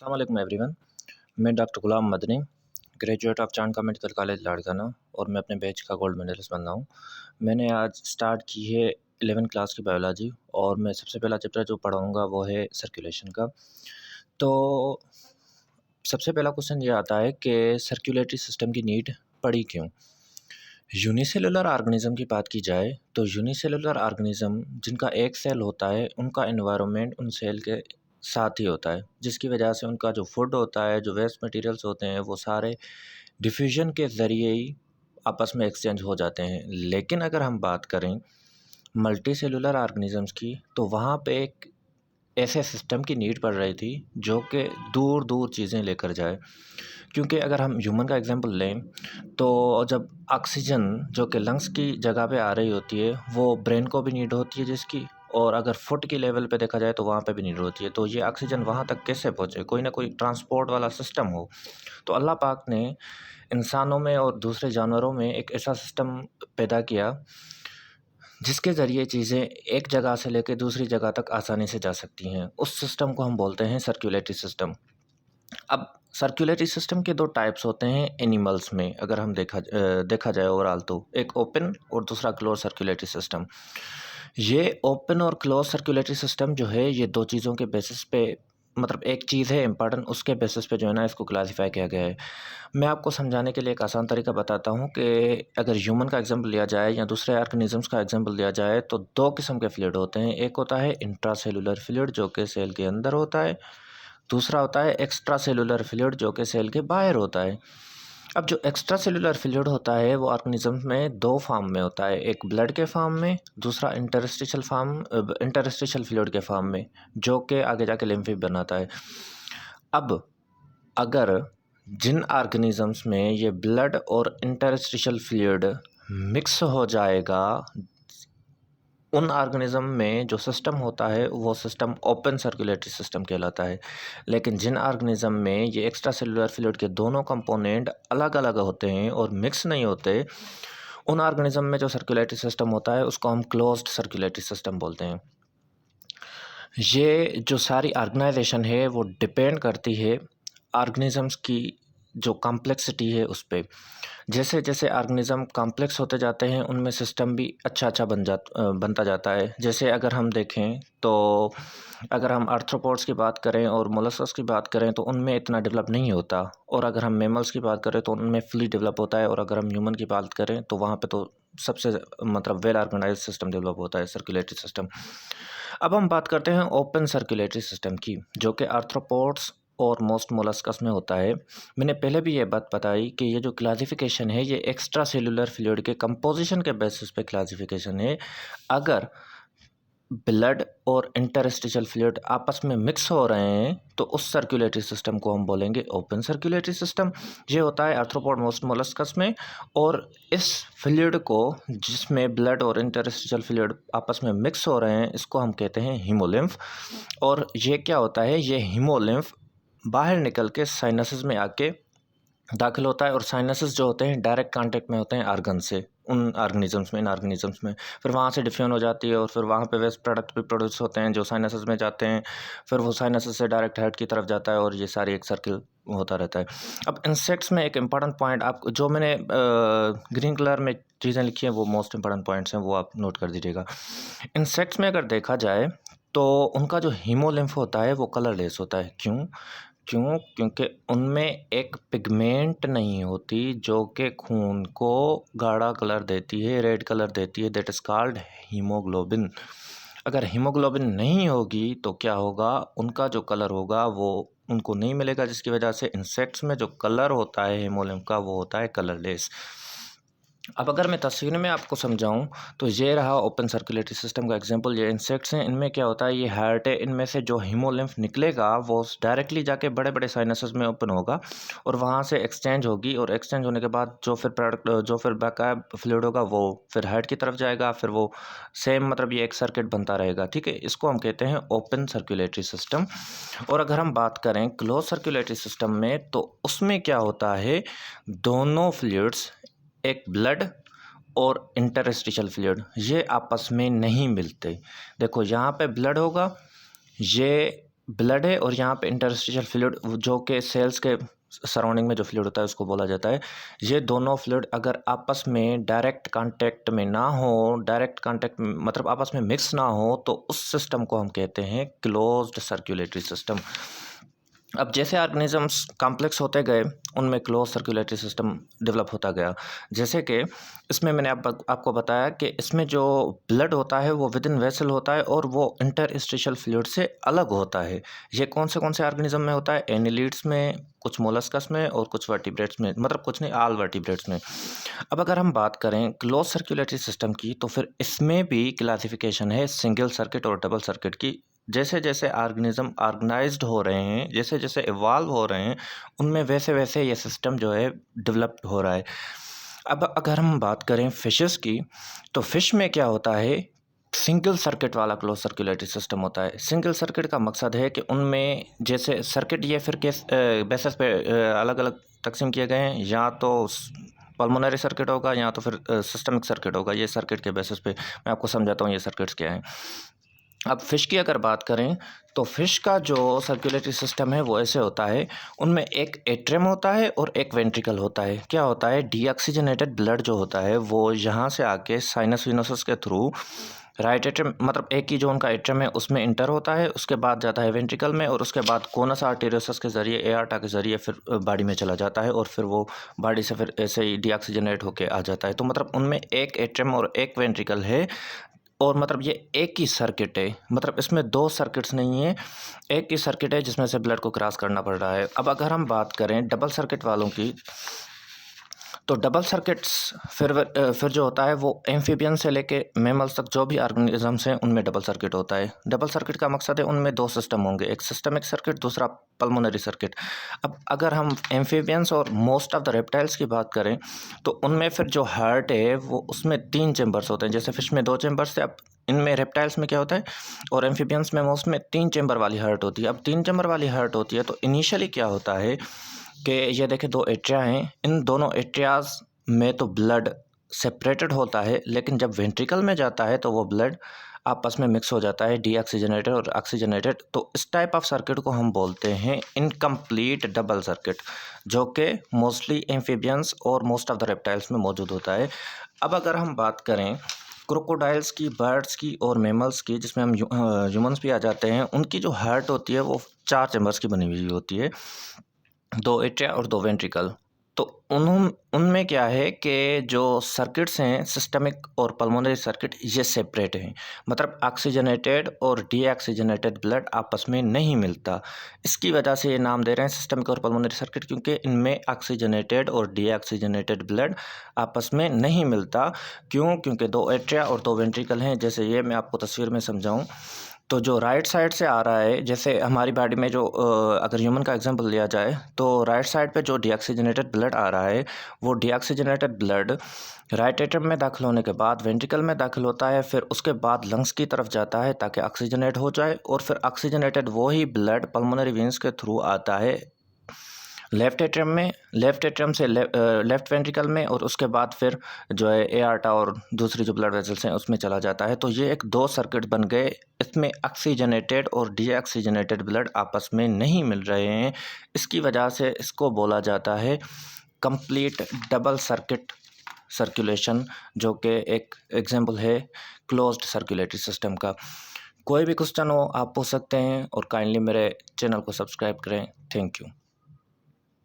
अस्सलाम वालेकुम एवरीवन। मैं doctor Ghulam Madani, graduate of Chandka medical college Larkana और मैं अपने बैच का गोल्ड मेडलिस्ट बन रहा हूँ। मैंने आज स्टार्ट की है 11th क्लास की बायोलॉजी और मैं सबसे पहला चैप्टर जो पढ़ाऊँगा वो है सर्कुलेशन का। तो सबसे पहला क्वेश्चन ये आता है कि सर्कुलेटरी सिस्टम की नीड पड़ी क्यों? यूनिसेलुलर ऑर्गेनिज़म की बात की जाए तो यूनिसेलुलर ऑर्गेनिज़म जिनका एक सेल होता है, उनका एनवायरनमेंट उन सेल के साथ ही होता है, जिसकी वजह से उनका जो फूड होता है, जो वेस्ट मटेरियल्स होते हैं, वो सारे डिफ्यूजन के ज़रिए ही आपस में एक्सचेंज हो जाते हैं। लेकिन अगर हम बात करें मल्टी सेलुलर ऑर्गेनिज़म्स की, तो वहाँ पे एक ऐसे सिस्टम की नीड पड़ रही थी जो कि दूर-दूर चीज़ें लेकर जाए। क्योंकि अगर हम ह्यूमन का एग्ज़ाम्पल लें, तो जब ऑक्सीजन जो कि लंग्स की जगह पे आ रही होती है, वो ब्रेन को भी नीड होती है जिसकी, और अगर फुट की लेवल पे देखा जाए तो वहाँ पे भी नीड होती है। तो ये ऑक्सीजन वहाँ तक कैसे पहुँचे? कोई ना कोई ट्रांसपोर्ट वाला सिस्टम हो। तो अल्लाह पाक ने इंसानों में और दूसरे जानवरों में एक ऐसा सिस्टम पैदा किया, जिसके ज़रिए चीज़ें एक जगह से लेके दूसरी जगह तक आसानी से जा सकती हैं। उस सिस्टम को हम बोलते हैं सर्कुलेटरी सिस्टम। अब सर्कुलेटरी सिस्टम के 2 टाइप्स होते हैं एनिमल्स में, अगर हम देखा जाए ओवरऑल तो, एक ओपन और दूसरा क्लोज़ सर्कुलेटरी सिस्टम। ये ओपन और क्लोज़ सर्कुलेटरी सिस्टम जो है, ये 2 चीज़ों के बेसिस पे, मतलब एक चीज़ है इम्पोर्टेंट, उसके बेसिस पे जो है ना इसको क्लासिफ़ाई किया गया है। मैं आपको समझाने के लिए एक आसान तरीका बताता हूँ कि अगर ह्यूमन का एग्ज़ाम्पल लिया जाए या दूसरे ऑर्गेनिज़म्स का एग्ज़ाम्पल लिया जाए, तो 2 किस्म के फ्लूइड होते हैं। एक होता है इंट्रासेल्युलर फ्लूइड जो कि सेल के अंदर होता है, दूसरा होता है एक्स्ट्रा सेलुलर फ्लूइड जो कि सेल के बाहर होता है। अब जो एक्स्ट्रा सेलुलर फ्लूइड होता है वो ऑर्गेनिज्म में 2 फॉर्म में होता है, एक ब्लड के फॉर्म में, दूसरा इंटरस्टिशियल फ्लूइड के फॉर्म में, जो कि आगे जाके लिम्फ बनाता है। अब अगर जिन ऑर्गेनिजम्स में ये ब्लड और इंटरस्टिशियल फ्लूइड मिक्स हो जाएगा, उन ऑर्गेनिज़्म में जो सिस्टम होता है वो सिस्टम ओपन सर्कुलेटरी सिस्टम कहलाता है। लेकिन जिन ऑर्गेनिज़्म में ये एक्स्ट्रा सेलुलर फ्लूइड के दोनों कंपोनेंट अलग-अलग होते हैं और मिक्स नहीं होते, उन ऑर्गेनिज़्म में जो सर्कुलेटरी सिस्टम होता है उसको हम क्लोज्ड सर्कुलेटरी सिस्टम बोलते हैं। ये जो सारी ऑर्गेनाइजेशन है वो डिपेंड करती है ऑर्गेनिज़म्स की जो कॉम्प्लेक्सिटी है उस पे। जैसे-जैसे ऑर्गेनिज़्म कॉम्प्लेक्स होते जाते हैं, उनमें सिस्टम भी अच्छा-अच्छा बनता जाता है। जैसे अगर हम देखें तो अगर हम आर्थ्रोपोड्स की बात करें और मोलस्कस की बात करें तो उनमें इतना डेवलप नहीं होता, और अगर हम मैमल्स की बात करें तो उनमें फुली डेवलप होता है, और अगर हम ह्यूमन की बात करें तो वहाँ पे तो सबसे मतलब वेल ऑर्गेनाइज्ड सिस्टम डेवलप होता है, सर्कुलेटरी सिस्टम। अब हम बात करते हैं ओपन सर्कुलेटरी सिस्टम की, जो कि आर्थ्रोपोड्स और मोस्ट मोलस्कस में होता है। मैंने पहले भी ये बात बताई कि ये जो क्लासिफिकेशन है ये एक्स्ट्रा सेलुलर फ्लूइड के कंपोजिशन के बेसिस पे क्लासिफिकेशन है। अगर ब्लड और इंटरस्टिशियल फ्लूइड आपस में मिक्स हो रहे हैं तो उस सर्कुलेटरी सिस्टम को हम बोलेंगे ओपन सर्कुलेटरी सिस्टम। ये होता है आर्थ्रोपोड मोस्ट मोलस्कस में, और इस फ्लूइड को, जिसमें ब्लड और इंटरस्टिशियल फ्लूइड आपस में मिक्स हो रहे हैं, इसको हम कहते हैं हीमोलिम्फ। और ये क्या होता है, ये हीमोलिम्फ बाहर निकल के साइनसेस में आके दाखिल होता है, और साइनसेस जो होते हैं डायरेक्ट कांटेक्ट में होते हैं आर्गन से, उन ऑर्गेनिजम्स में, इन ऑर्गेनिजम्स में। फिर वहाँ से डिफ्यूजन हो जाती है और फिर वहाँ पे वेस्ट प्रोडक्ट भी प्रोड्यूस होते हैं जो साइनसेस में जाते हैं। फिर वो साइनसेस से डायरेक्ट हेड की तरफ जाता है, और ये सारी एक सर्किल होता रहता है। अब इंसेक्ट्स में एक इंपॉर्टेंट पॉइंट, आप जो मैंने ग्रीन कलर में चीज़ें लिखी हैं वो मोस्ट इंपॉर्टेंट पॉइंट्स हैं, वो आप नोट कर दीजिएगा। इंसेक्ट्स में अगर देखा जाए तो उनका जो हीमोलिम्फ होता है वो कलरलेस होता है। क्योंकि उनमें एक पिगमेंट नहीं होती जो कि खून को गाढ़ा कलर देती है, रेड कलर देती है, दैट इज़ कॉल्ड हीमोग्लोबिन। अगर हीमोग्लोबिन नहीं होगी तो क्या होगा, उनका जो कलर होगा वो उनको नहीं मिलेगा, जिसकी वजह से इंसेक्ट्स में जो कलर होता है हीमोलिम्फ का वो होता है कलरलेस। अब अगर मैं तस्वीर में आपको समझाऊँ तो ये रहा ओपन सर्कुलेटरी सिस्टम का एग्जांपल। ये इंसेक्ट्स हैं, इनमें क्या होता है, ये हार्ट है, इनमें से जो हीमोलिम्फ निकलेगा वो डायरेक्टली जाके बड़े-बड़े साइनसेस में ओपन होगा और वहाँ से एक्सचेंज होगी, और एक्सचेंज होने के बाद जो फिर बकाया फ्लूइड होगा वो फिर हार्ट की तरफ जाएगा, फिर वो सेम, मतलब ये एक सर्किट बनता रहेगा, ठीक है? इसको हम कहते हैं ओपन सर्कुलेटरी सिस्टम। और अगर हम बात करें क्लोज सर्कुलेटरी सिस्टम में तो उसमें क्या होता है, दोनों फ्लूइड्स, एक ब्लड और इंटरस्टिशियल फ्लूइड, ये आपस में नहीं मिलते। देखो यहाँ पे ब्लड होगा, ये ब्लड है और यहाँ पे इंटरस्टिशियल फ्लूइड जो कि सेल्स के सराउंडिंग में जो फ्लूइड होता है उसको बोला जाता है। ये दोनों फ्लूइड अगर आपस में डायरेक्ट कांटेक्ट में ना हो, डायरेक्ट कांटेक्ट मतलब आपस में मिक्स ना हो, तो उस सिस्टम को हम कहते हैं क्लोज्ड सर्कुलेटरी सिस्टम। अब जैसे ऑर्गेनिजम्स कॉम्प्लेक्स होते गए, उनमें क्लोज सर्कुलेटरी सिस्टम डेवलप होता गया। जैसे कि इसमें मैंने आपको बताया कि इसमें जो ब्लड होता है वो विद इन वेसल होता है और वो इंटरस्टिशियल फ्लूइड से अलग होता है। ये कौन से ऑर्गेनिज्म में होता है? एनिलिड्स में, कुछ मोलस्कस में और कुछ वर्टिब्रेट्स में, मतलब कुछ नहीं, ऑल वर्टिब्रेट्स में। अब अगर हम बात करें क्लोज सर्कुलेटरी सिस्टम की, तो फिर इसमें भी क्लासिफिकेशन है सिंगल सर्किट और डबल सर्किट की। जैसे जैसे ऑर्गेनिज्म ऑर्गेनाइज्ड हो रहे हैं, जैसे जैसे इवॉल्व हो रहे हैं, उनमें वैसे वैसे ये सिस्टम जो है डेवलप हो रहा है। अब अगर हम बात करें फिशेस की, तो फिश में क्या होता है? सिंगल सर्किट वाला क्लोज सर्कुलेटरी सिस्टम होता है। सिंगल सर्किट का मकसद है कि उनमें जैसे सर्किट ये फिर किस बेसिस पे अलग अलग तकसीम किए गए हैं, या तो पल्मोनरी सर्किट होगा या तो फिर सिस्टमिक सर्किट होगा। ये सर्किट के बेसिस पे मैं आपको समझाता हूँ ये सर्किट्स क्या हैं। अब फ़िश की अगर बात करें, तो फ़िश का जो सर्कुलेटरी सिस्टम है वो ऐसे होता है, उनमें एक एट्रियम होता है और एक वेंट्रिकल होता है। क्या होता है? डीऑक्सीजनेटेड ब्लड जो होता है वो यहाँ से आके साइनस विनोसस के थ्रू राइट एट्रियम, मतलब एक ही जो उनका एट्रियम है उसमें इंटर होता है, उसके बाद जाता है वेंट्रिकल में और उसके बाद कोनस आर्टेरियोसस के ज़रिए, एआर्टा के ज़रिए फिर बॉडी में चला जाता है और फिर वो बॉडी से फिर ऐसे ही डीऑक्सीजनेट होके आ जाता है। तो मतलब उनमें एक एट्रियम और एक वेंट्रिकल है और मतलब ये एक ही सर्किट है, मतलब इसमें दो सर्किट्स नहीं है, एक ही सर्किट है जिसमें से ब्लड को क्रॉस करना पड़ रहा है। अब अगर हम बात करें डबल सर्किट वालों की, तो डबल सर्किट्स फिर जो होता है वो एम्फीबियन से लेके मैमल्स तक जो भी ऑर्गेनिजम्स हैं उनमें डबल सर्किट होता है। डबल सर्किट का मकसद है उनमें दो सिस्टम होंगे, एक सिस्टमिक सर्किट, दूसरा पल्मोनरी सर्किट। अब अगर हम एम्फीबियंस और मोस्ट ऑफ द रेप्टाइल्स की बात करें, तो उनमें फिर जो हार्ट है वो उसमें 3 चेम्बर्स होते हैं। जैसे फिश में 2 चेम्बर्स थे, अब इनमें रेप्टाइल्स में क्या होता है और एम्फीबियंस में मोस्ट में 3 चेम्बर वाली हार्ट होती है। अब 3 चेम्बर वाली हार्ट होती है तो इनिशियली क्या होता है कि ये देखें 2 एट्रिया हैं, इन दोनों एट्रियाज़ में तो ब्लड सेपरेटेड होता है, लेकिन जब वेंट्रिकल में जाता है तो वो ब्लड आपस में मिक्स हो जाता है, डीऑक्सीजनेटेड और ऑक्सीजनेटेड। तो इस टाइप ऑफ सर्किट को हम बोलते हैं इनकम्प्लीट डबल सर्किट, जो कि मोस्टली एम्फीबियंस और मोस्ट ऑफ द रेप्टाइल्स में मौजूद होता है। अब अगर हम बात करें क्रोकोडाइल्स की, बर्ड्स की और मैमल्स की, जिसमें हम ह्यूमंस भी आ जाते हैं, उनकी जो हार्ट होती है वो 4 चैम्बर्स की बनी हुई होती है, 2 एट्रिया और 2 वेंट्रिकल। तो उनमें क्या है कि जो सर्किट्स हैं सिस्टमिक और पल्मोनरी सर्किट, ये सेपरेट हैं, मतलब ऑक्सीजनेटेड और डीऑक्सीजनेटेड ब्लड आपस में नहीं मिलता। इसकी वजह से ये नाम दे रहे हैं सिस्टमिक और पल्मोनरी सर्किट, क्योंकि इनमें ऑक्सीजनेटेड और डीऑक्सीजनेटेड ब्लड आपस में नहीं मिलता। क्यों? क्योंकि 2 एट्रिया और 2 वेंट्रिकल हैं। जैसे ये मैं आपको तस्वीर में समझाऊँ, तो जो राइट साइड से आ रहा है, जैसे हमारी बॉडी में जो अगर ह्यूमन का एग्जांपल लिया जाए, तो राइट साइड पे जो डीऑक्सीजनेटेड ब्लड आ रहा है, वो डीऑक्सीजनेटेड ब्लड राइट एट्रियम में दाखिल होने के बाद वेंट्रिकल में दाखिल होता है, फिर उसके बाद लंग्स की तरफ जाता है ताकि ऑक्सीजनेट हो जाए, और फिर ऑक्सीजनेटेड वही ब्लड पल्मोनरी वेंस के थ्रू आता है लेफ़्ट एट्रियम में, लेफ़्ट एट्रियम से लेफ़्ट वेंट्रिकल में, और उसके बाद फिर जो है एआर्टा और दूसरी जो ब्लड वेसल्स हैं उसमें चला जाता है। तो ये एक 2 सर्किट बन गए, इसमें ऑक्सीजनेटेड और डीऑक्सीजनेटेड ब्लड आपस में नहीं मिल रहे हैं। इसकी वजह से इसको बोला जाता है कंप्लीट डबल सर्किट सर्कुलेशन, जो कि एक एग्जांपल है क्लोज्ड सर्कुलेटरी सिस्टम का। कोई भी क्वेश्चन हो आप पूछ सकते हैं, और काइंडली मेरे चैनल को सब्सक्राइब करें। Thank you.